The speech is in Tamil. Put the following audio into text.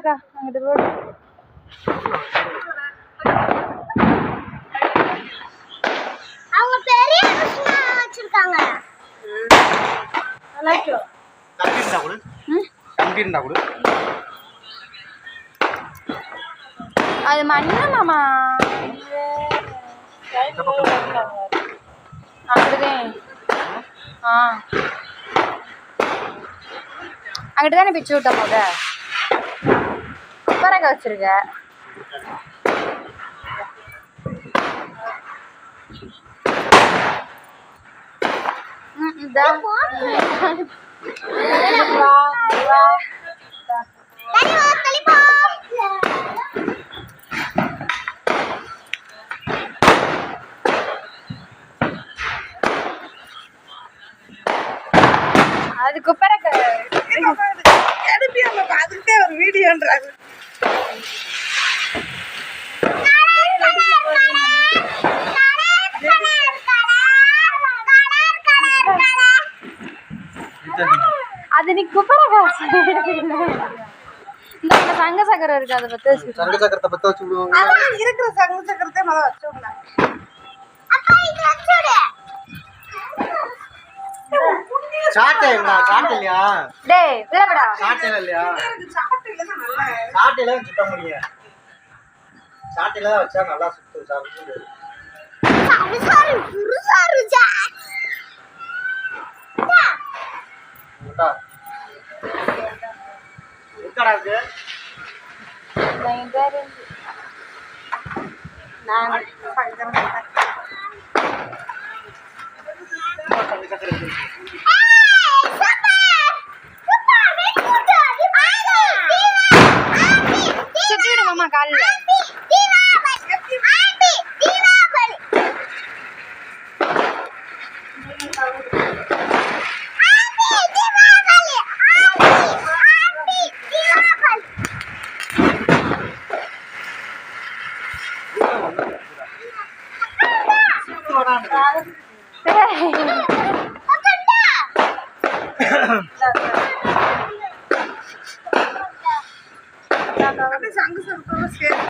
இல்லக்கா அங்கிட்டு ரோடு. அவங்க பெரிய மிஷின் வச்சிருக்காங்க. நல்லா இருக்கு. கம்பிருந்தா கூட அது மண்ணு மாமா. அப்படிதான். அங்கிட்டு தானே பிச்சு விட்ட போத பறக்க வச்சிருக்க. அது குப்பரக்க அதுக்கிட்டே ஒரு வீடியோன்றாங்க. அது நீ குப்பரக்க இந்த சங்க சக்கரம் இருக்கு. அதை பத்த வச்சு சங்க சக்கரத்தை பத்த வச்சு விடுவாங்க. இருக்கிற சங்க சக்கரத்தை முதல்ல வச்சுடுங்க. சாட்டைங்களா? சாட்டை இல்லையா? டேய் விளையாடா. சாட்டையில இல்லையா? சாப்பிட்டு நல்லா சாட்டையில சுத்த முடியும். சாட்டையில தான் வச்சா நல்லா சுத்து. சாப்பிட்டு உட்காராது. நான் சுத்திவிடு மாமா காலில்.